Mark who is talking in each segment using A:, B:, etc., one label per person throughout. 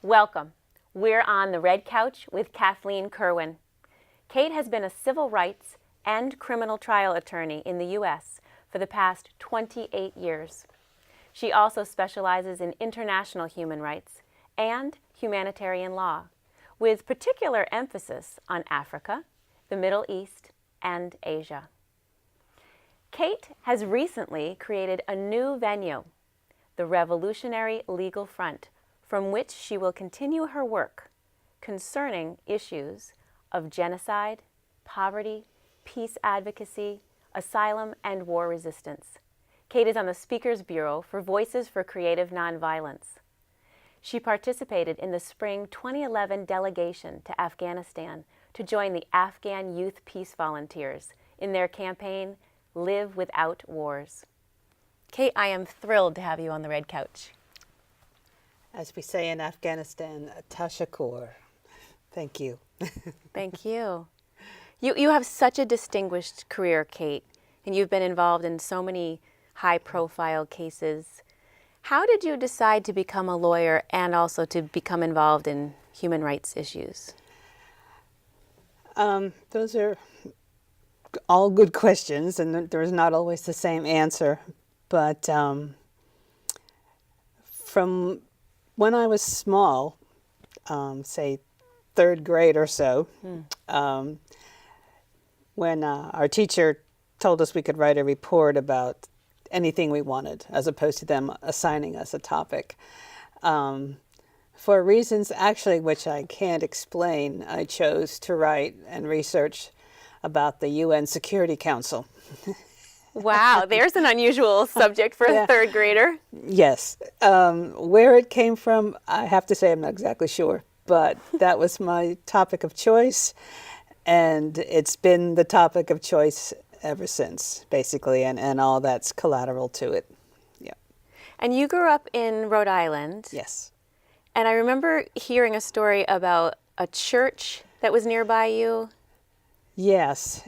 A: Welcome. We're on the Red Couch with Kathleen Kirwin. Kate has been a civil rights and criminal trial attorney in the U.S. for the past 28 years. She also specializes in international human rights and humanitarian law, with particular emphasis on Africa, the Middle East, and Asia. Kate has recently created a new venue, the Revolutionary Legal Front, from which she will continue her work concerning issues of genocide, poverty, peace advocacy, asylum, and war resistance. Kate is on the Speakers Bureau for Voices for Creative Nonviolence. She participated in the spring 2011 delegation to Afghanistan to join the Afgan Youth Peace Volunteers in their campaign, Live Without Wars. Kate, I am thrilled to have you on the Red Couch.
B: As we say in Afghanistan, Tashakur. Thank you.
A: Thank you. You have such a distinguished career, Kate, and you've been involved in so many high-profile cases. How did you decide to become a lawyer and also to become involved in human rights issues?
B: Those are all good questions, and there's not always the same answer. But from when I was small, say third grade or so, when our teacher told us we could write a report about anything we wanted, as opposed to them assigning us a topic. For reasons actually which I can't explain, I chose to write and research about the UN Security Council.
A: Wow, there's an unusual subject for a third grader.
B: Yes. Where it came from, I have to say I'm not exactly sure, but that was my topic of choice, and it's been the topic of choice ever since, basically, and all that's collateral to it. Yeah.
A: And you grew up in Rhode Island.
B: Yes.
A: And I remember hearing a story about a church that was nearby you.
B: Yes.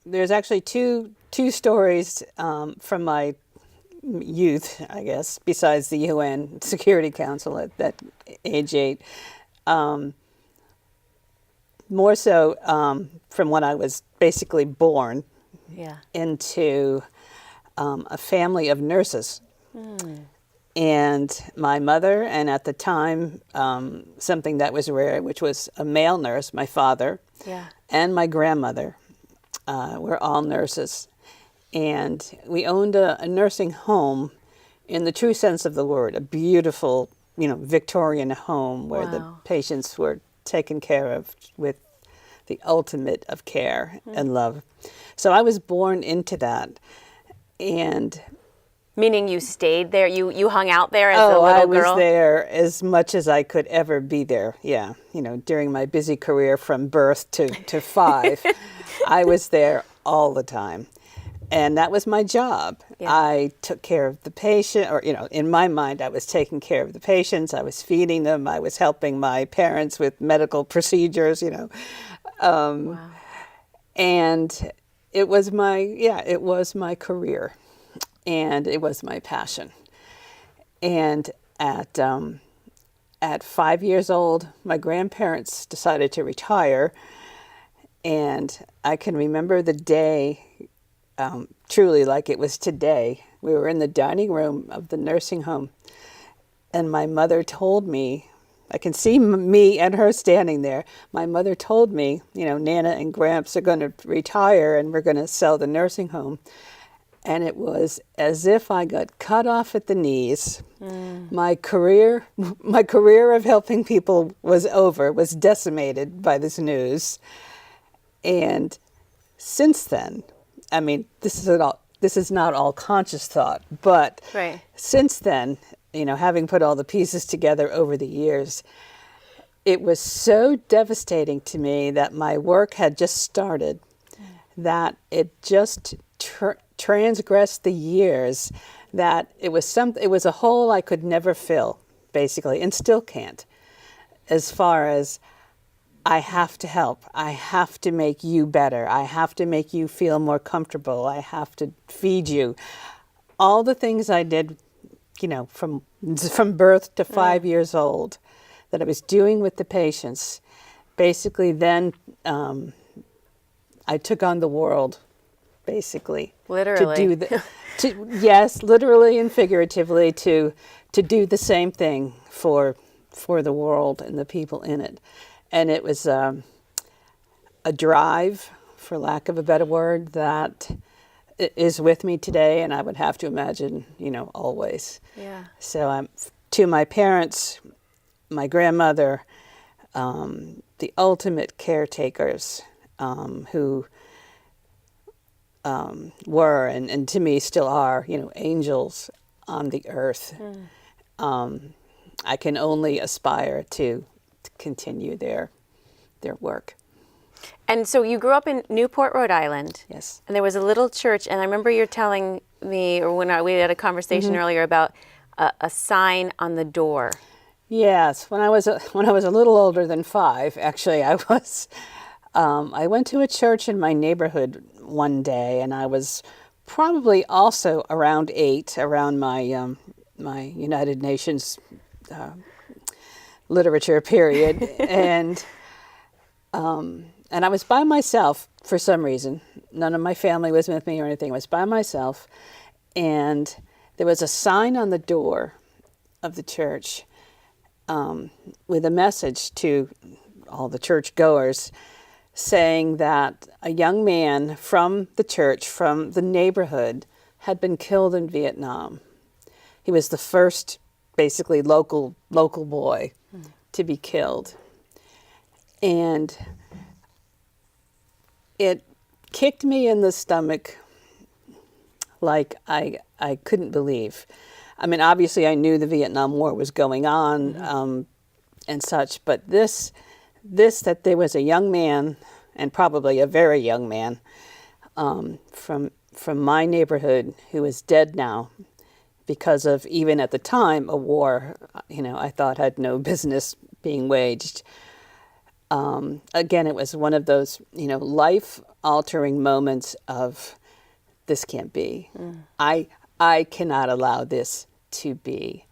B: There's actually two stories from my youth, I guess, besides the UN Security Council at that age 8. More so from when I was basically born into a family of nurses. And my mother, and at the time, something that was rare, which was a male nurse, my father, and my grandmother. We're all nurses. And we owned a nursing home in the true sense of the word, a beautiful, Victorian home where the patients were taken care of with the ultimate of care and love. So I was born into that. And
A: meaning you stayed there? You hung out there as a little girl?
B: I was there as much as I could ever be there. Yeah, during my busy career from birth to 5, I was there all the time. And that was my job. Yeah. I took care of the patient, or, in my mind, I was taking care of the patients. I was feeding them. I was helping my parents with medical procedures, And it was my career. And it was my passion. And at 5 years old, my grandparents decided to retire. And I can remember the day, truly like it was today. We were in the dining room of the nursing home. And my mother told me, I can see me and her standing there. My mother told me, Nana and Gramps are going to retire and we're going to sell the nursing home. And it was as if I got cut off at the knees. My career of helping people was over, was decimated by this news. And since then, I mean, this is not all conscious thought, but since then, having put all the pieces together over the years, it was so devastating to me that my work had just started, that it just transgressed the years, that it was a hole I could never fill, basically, and still can't, as far as I have to help. I have to make you better. I have to make you feel more comfortable. I have to feed you. All the things I did from birth to 5 years old, that I was doing with the patients. Basically, then I took on the world, basically.
A: Literally.
B: Yes, literally and figuratively, to do the same thing for the world and the people in it. And it was a drive, for lack of a better word, that is with me today, and I would have to imagine, always.
A: Yeah.
B: So to my parents, my grandmother, the ultimate caretakers, who were and to me still are, angels on the earth. I can only aspire to continue their work.
A: And so you grew up in Newport, Rhode Island.
B: Yes.
A: And there was a little church, and I remember you telling me, or when we had a conversation earlier about a sign on the door.
B: Yes, when I was a little older than 5, actually, I went to a church in my neighborhood one day, and I was probably also around 8, around my my United Nations literature period, and I was by myself for some reason. None of my family was with me or anything. I was by myself, and there was a sign on the door of the church with a message to all the church goers saying that a young man from the church, from the neighborhood, had been killed in Vietnam. He was the first, basically, local boy to be killed. And it kicked me in the stomach like I couldn't believe. I mean, obviously I knew the Vietnam War was going on and such, but this that there was a young man, and probably a very young man, from my neighborhood who is dead now because of, even at the time, a war, I thought had no business being waged. Again, it was one of those, life-altering moments of, this can't be. I cannot allow this to be.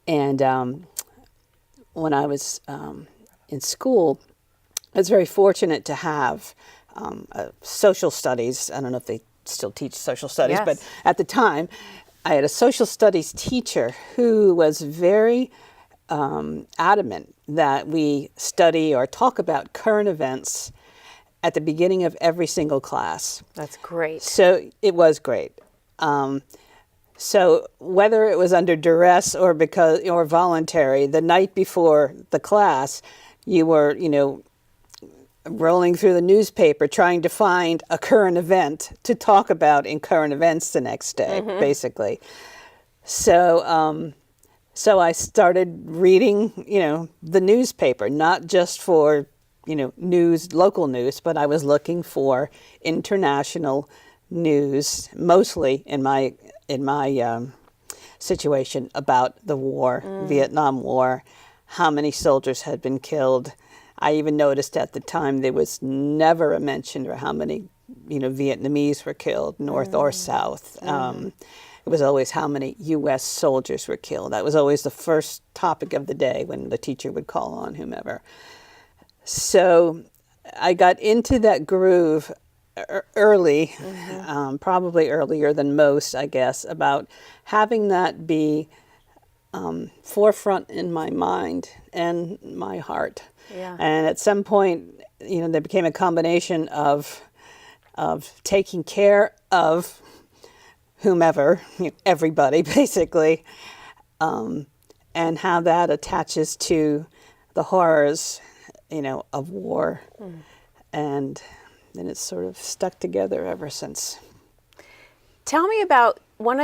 B: And when I was in school, I was very fortunate to have social studies. I don't know if they still teach social studies,
A: Yes.
B: but at the time, I had a social studies teacher who was very adamant that we study or talk about current events at the beginning of every single class.
A: That's great.
B: So it was great. So whether it was under duress or voluntary, the night before the class, you were, rolling through the newspaper trying to find a current event to talk about in current events the next day, basically. So so I started reading, the newspaper, not just for, news, local news, but I was looking for international news, mostly in my situation, about the war, Vietnam War, how many soldiers had been killed. I even noticed at the time there was never a mention of how many, Vietnamese were killed, north or south. It was always how many U.S. soldiers were killed. That was always the first topic of the day when the teacher would call on whomever. So I got into that groove early, probably earlier than most, I guess, about having that be forefront in my mind and my heart.
A: Yeah.
B: And at some point, there became a combination of taking care of whomever, everybody basically, and how that attaches to the horrors, of war. And then it's sort of stuck together ever since.
A: Tell me about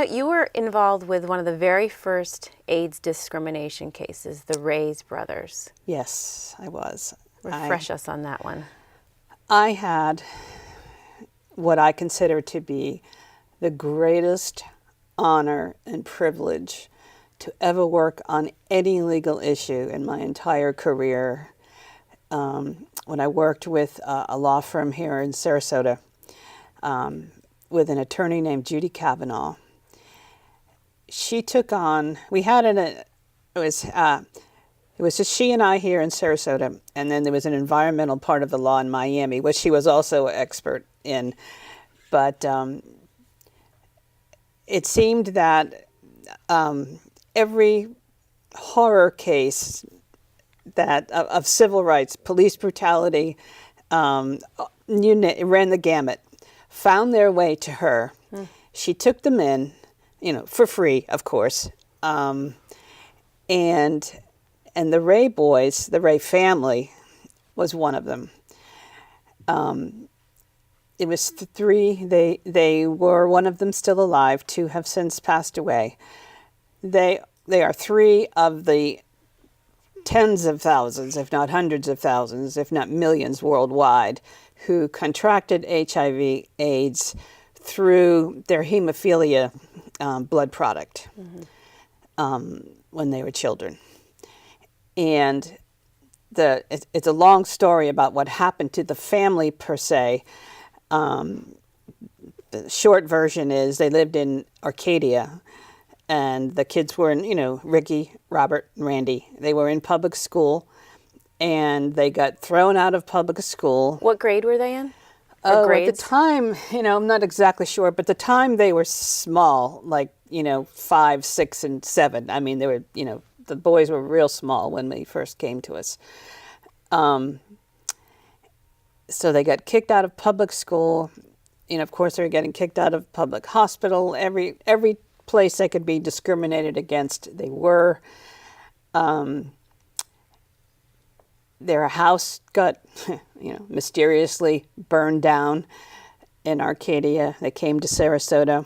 A: you were involved with one of the very first AIDS discrimination cases, the Ray's brothers.
B: Yes, I was.
A: Refresh us on that one.
B: I had what I consider to be the greatest honor and privilege to ever work on any legal issue in my entire career. When I worked with a law firm here in Sarasota with an attorney named Judy Kavanaugh, she took on, it was just she and I here in Sarasota, and then there was an environmental part of the law in Miami, which she was also an expert in. But it seemed that every horror case that of civil rights, police brutality, ran the gamut, found their way to her. She took them in, for free, of course, and the Ray boys, the Ray family, was one of them. It was three. They were, one of them still alive. Two have since passed away. They are three of the tens of thousands, if not hundreds of thousands, if not millions worldwide, who contracted HIV/AIDS through their hemophilia blood product when they were children. And it's a long story about what happened to the family per se. The short version is they lived in Arcadia, and the kids were in, Ricky, Robert, and Randy. They were in public school, and they got thrown out of public school.
A: What grade were they in?
B: Oh, at the time, I'm not exactly sure, but the time they were small, like, 5, 6, and 7. I mean, they were, the boys were real small when they first came to us. So they got kicked out of public school. Of course, they were getting kicked out of public hospital. Every place they could be discriminated against, they were. Their house got, mysteriously burned down in Arcadia. They came to Sarasota.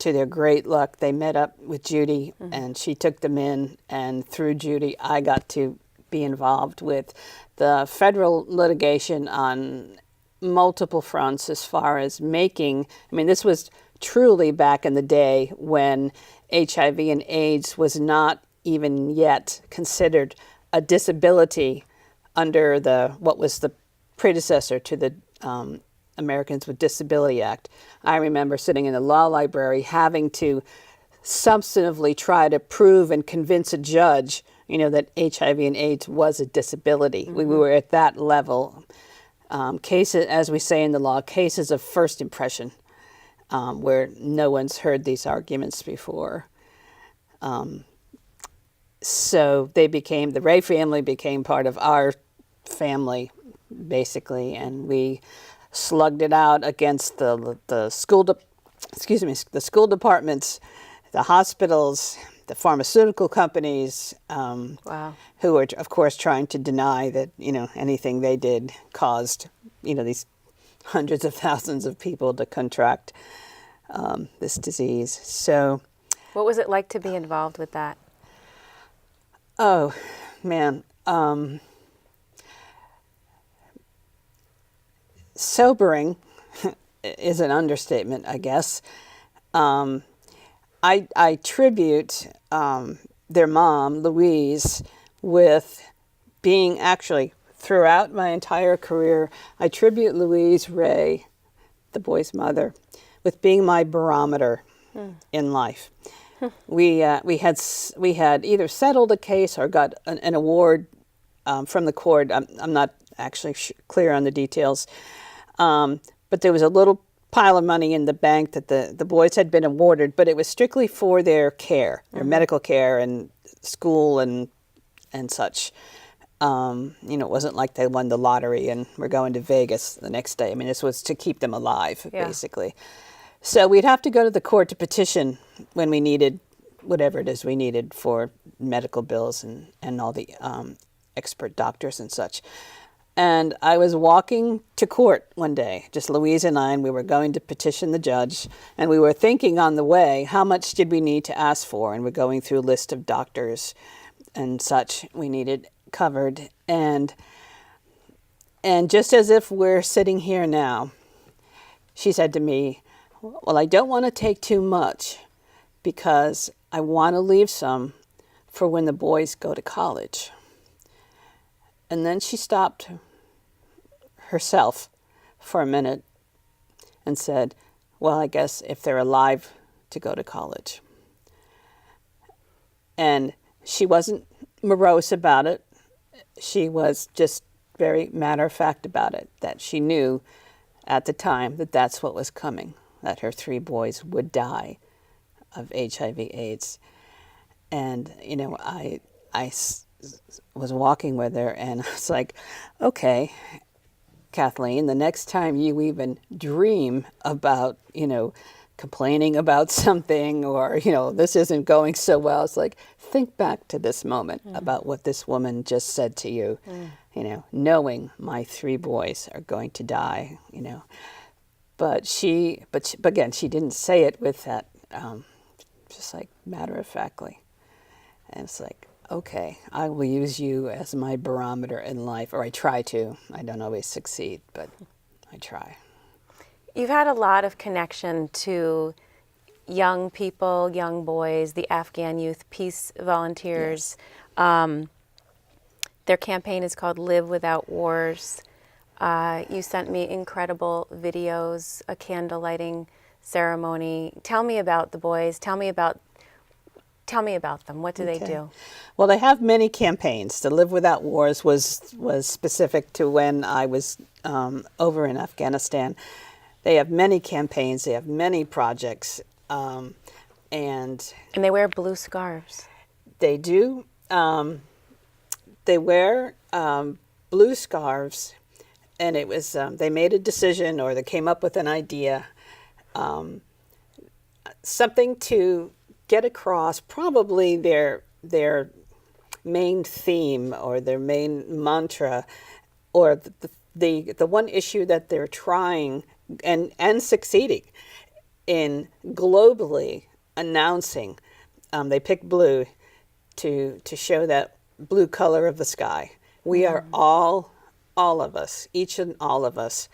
B: To their great luck, they met up with Judy, and she took them in. And through Judy, I got to be involved with the federal litigation on multiple fronts as far as this was truly back in the day when HIV and AIDS was not even yet considered a disability under what was the predecessor to the Americans with Disability Act. I remember sitting in the law library having to substantively try to prove and convince a judge, that HIV and AIDS was a disability. We were at that level. Cases, as we say in the law, cases of first impression, where no one's heard these arguments before. So the Ray family became part of our family, basically, and we slugged it out against the school departments, the hospitals, the pharmaceutical companies, who were, of course, trying to deny that, anything they did caused, these hundreds of thousands of people to contract this disease. So,
A: what was it like to be involved with that?
B: Oh, man. Sobering is an understatement, I guess. I tribute their mom, Louise, with being actually, throughout my entire career, I tribute Louise Ray, the boy's mother, with being my barometer in life. We had either settled a case or got an award from the court. I'm not actually clear on the details, but there was a little pile of money in the bank that the boys had been awarded, but it was strictly for their care, their medical care and school and such. It wasn't like they won the lottery and were going to Vegas the next day. This was to keep them alive, basically. So we'd have to go to the court to petition when we needed whatever it is we needed for medical bills and all the expert doctors and such. And I was walking to court one day, just Louise and I, and we were going to petition the judge. And we were thinking on the way, how much did we need to ask for? And we're going through a list of doctors and such we needed covered. And just as if we're sitting here now, she said to me, well, I don't want to take too much because I want to leave some for when the boys go to college. And then she stopped herself for a minute and said, well, I guess if they're alive to go to college. And she wasn't morose about it. She was just very matter-of-fact about it, that she knew at the time that that's what was coming, that her 3 boys would die of HIV/AIDS. And, you know, I was walking with her, and I was like, okay, Kathleen, the next time you even dream about, you know, complaining about something, or, you know, this isn't going so well, it's like, think back to this moment about what this woman just said to you, you know, knowing my 3 boys are going to die, you know. But again, she didn't say it with that, just like matter-of-factly. And it's like, okay, I will use you as my barometer in life, or I try to. I don't always succeed, but I try.
A: You've had a lot of connection to young people, young boys, the Afgan Youth Peace Volunteers.
B: Yes.
A: Their campaign is called Live Without Wars. You sent me incredible videos, a candle lighting ceremony. Tell me about the boys. Tell me about them. What do they do?
B: Well, they have many campaigns. The Live Without Wars was specific to when I was over in Afghanistan. They have many campaigns. They have many projects, and
A: they wear blue scarves.
B: They do. They wear blue scarves, and it was they made a decision, or they came up with an idea, something to get across, probably their main theme or their main mantra, or the one issue that they're trying and succeeding in globally announcing. They picked blue to show that blue color of the sky. We are all of us, each and all of us,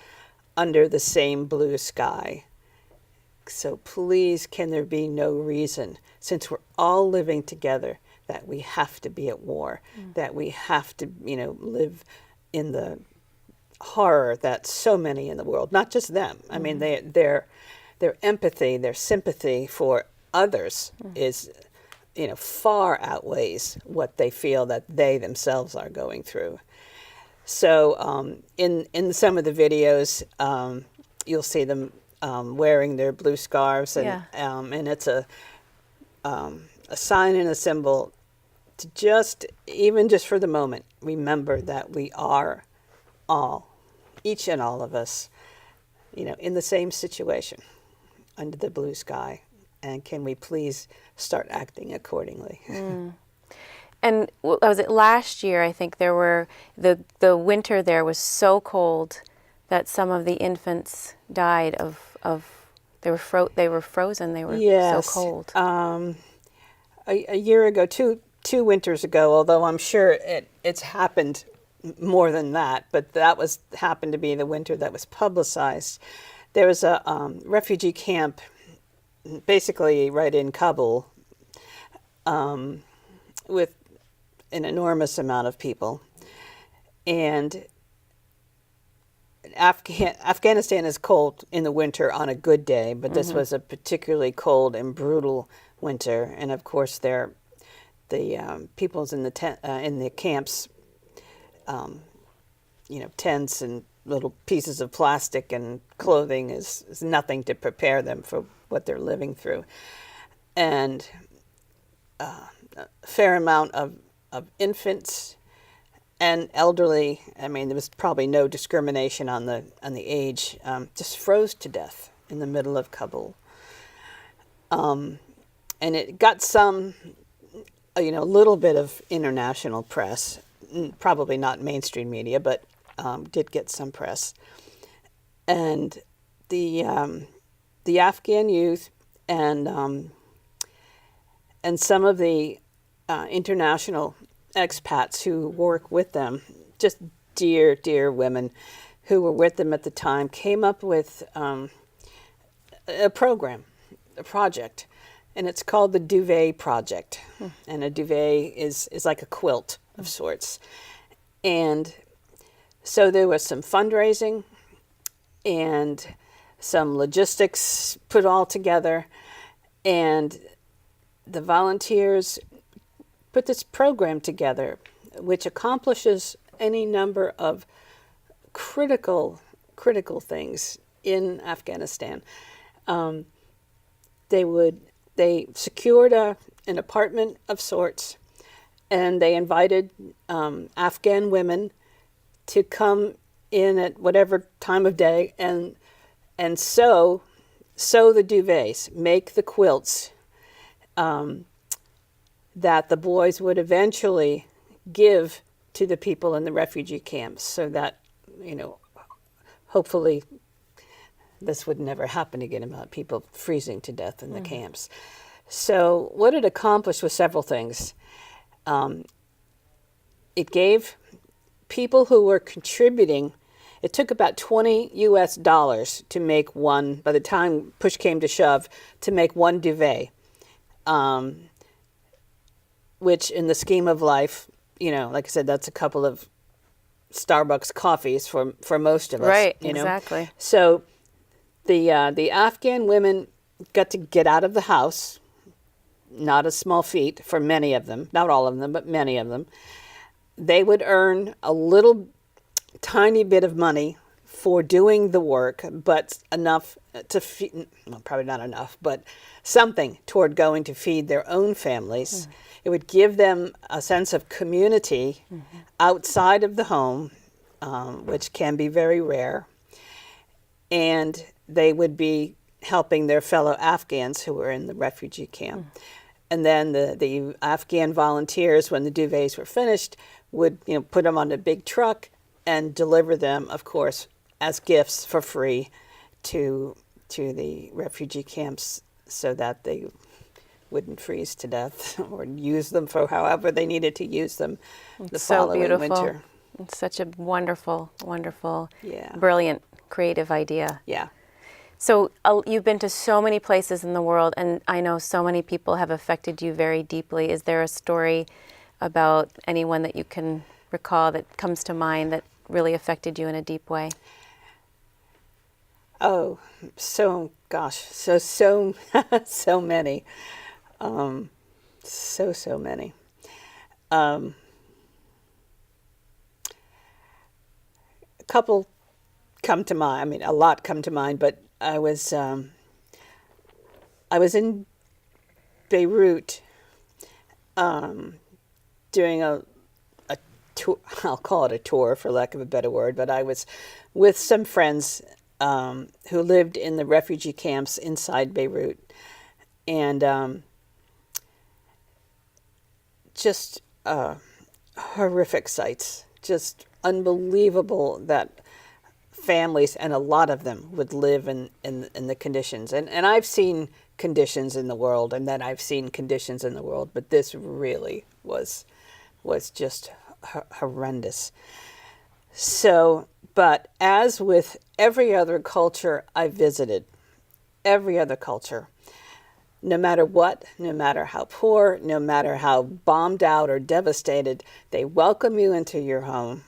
B: under the same blue sky. So please, can there be no reason, since we're all living together, that we have to be at war, that we have to, you know, live in the horror that so many in the world, not just them. I mean, their empathy, their sympathy for others is, you know, far outweighs what they feel that they themselves are going through. So in some of the videos, you'll see them wearing their blue scarves, and it's a sign and a symbol to just for the moment, remember that we are all, each and all of us, you know, in the same situation, under the blue sky, and can we please start acting accordingly?
A: And was it last year? I think there were the winter there was so cold that some of the infants died of they were frozen. They were so cold.
B: A year ago, two winters ago, although I'm sure it's happened more than that, but that happened to be the winter that was publicized. There was a refugee camp, basically right in Kabul, with an enormous amount of people, and Afghanistan is cold in the winter on a good day, but this was a particularly cold and brutal winter. And of course, the people's in the camps, you know, tents and little pieces of plastic and clothing is nothing to prepare them for what they're living through, and a fair amount of infants and elderly. I mean, there was probably no discrimination on the age. Just froze to death in the middle of Kabul, and it got some, you know, a little bit of international press. Probably not mainstream media, but did get some press. And the Afghan youth and some of the international expats who work with them, just dear women who were with them at the time, came up with a project, and it's called the Duvet Project. And a duvet is like a quilt of sorts. And so there was some fundraising and some logistics put all together, And the volunteers put this program together, which accomplishes any number of critical things in Afghanistan. They secured an apartment of sorts, and they invited Afghan women to come in at whatever time of day and sew the duvets, make the quilts that the boys would eventually give to the people in the refugee camps, so that, hopefully this would never happen again, about people freezing to death in the camps. So what it accomplished was several things. It gave people who were contributing, it took about $20 US to make one, by the time push came to shove, to make one duvet, which in the scheme of life, like I said, that's a couple of Starbucks coffees for most of us.
A: Right, exactly.
B: So the Afghan women got to get out of the house, not a small feat for many of them, not all of them, but many of them. They would earn a little tiny bit of money for doing the work, but enough to feed, well, probably not enough, but something toward going to feed their own families. It would give them a sense of community outside of the home, which can be very rare. And they would be helping their fellow Afghans who were in the refugee camp. And then the Afghan volunteers, when the duvets were finished, would put them on a big truck and deliver them, of course, as gifts for free to the refugee camps, so that they wouldn't freeze to death, or use them for however they needed to use them the following winter.
A: It's such a wonderful,
B: Yeah.
A: brilliant, creative idea.
B: Yeah.
A: So you've been to so many places in the world, and I know so many people have affected you very deeply. Is there a story about anyone that you can recall that comes to mind that really affected you in a deep way?
B: Oh, so many. So many. A couple come to mind. I mean, a lot come to mind, but I was in Beirut doing a tour. I'll call it a tour for lack of a better word, but I was with some friends who lived in the refugee camps inside Beirut, and just horrific sights, just unbelievable that families, and a lot of them, would live in the conditions. And I've seen conditions in the world, and then I've seen conditions in the world, but this really was just horrendous. So, but as with every other culture I visited, every other culture, no matter what, no matter how poor, no matter how bombed out or devastated, they welcome you into your home,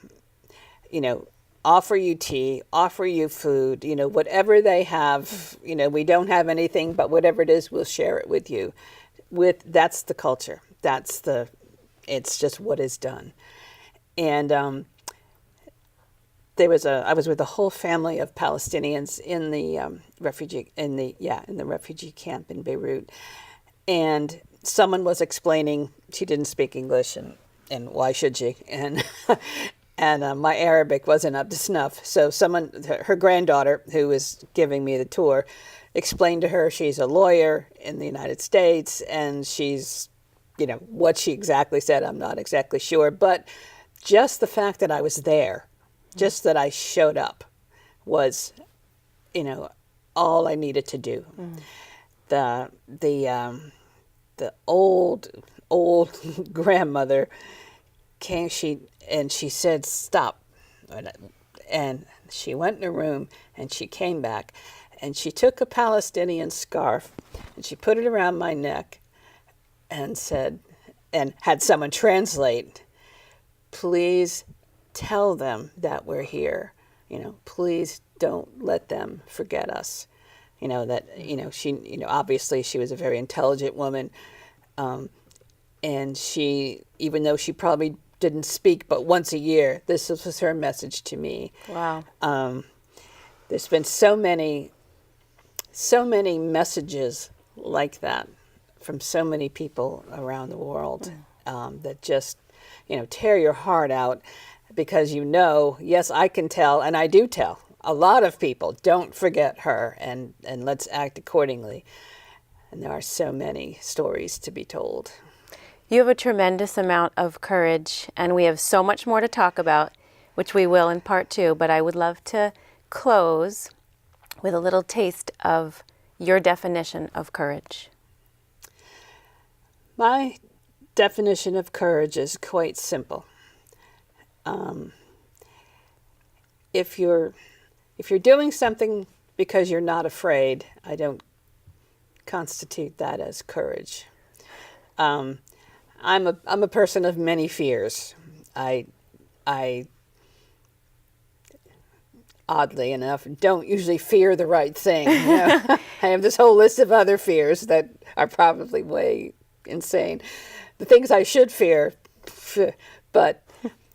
B: offer you tea, offer you food, whatever they have, we don't have anything, but whatever it is, we'll share it with you. That's the culture. It's just what is done. And I was with a whole family of Palestinians in the refugee camp in Beirut, and someone was explaining, she didn't speak English, and why should she? And my Arabic wasn't up to snuff. So her granddaughter, who was giving me the tour, explained to her she's a lawyer in the United States, and she's, what she exactly said, I'm not exactly sure, but just the fact that I was there, just that I showed up, was, all I needed to do. The old grandmother came, she said, "Stop," and she went in a room, and she came back, and she took a Palestinian scarf, and she put it around my neck, and said, and had someone translate, "Please tell them that we're here. Please don't let them forget us. She, obviously she was a very intelligent woman. And she, even though she probably didn't speak but once a year, this was her message to me.
A: Wow.
B: There's been so many messages like that from so many people around the world that just, tear your heart out, because yes, I can tell, and I do tell a lot of people, don't forget her, and let's act accordingly. And there are so many stories to be told.
A: You have a tremendous amount of courage, and we have so much more to talk about, which we will in part 2, but I would love to close with a little taste of your definition of courage.
B: My definition of courage is quite simple. If you're doing something because you're not afraid, I don't constitute that as courage. I'm a person of many fears. I oddly enough don't usually fear the right thing. I have this whole list of other fears that are probably way insane. The things I should fear, but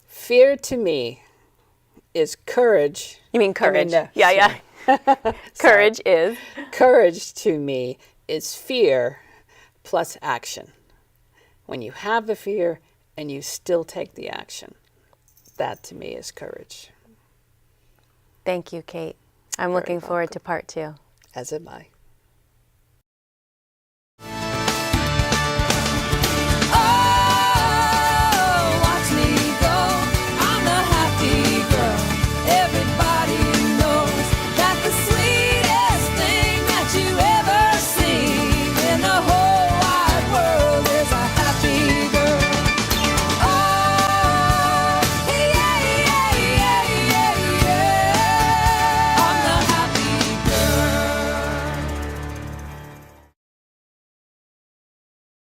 B: fear to me is courage.
A: You mean courage? Yeah. Courage is?
B: Courage to me is fear plus action. When you have the fear and you still take the action, that to me is courage.
A: Thank you, Kate. I'm looking forward to part 2.
B: As am I.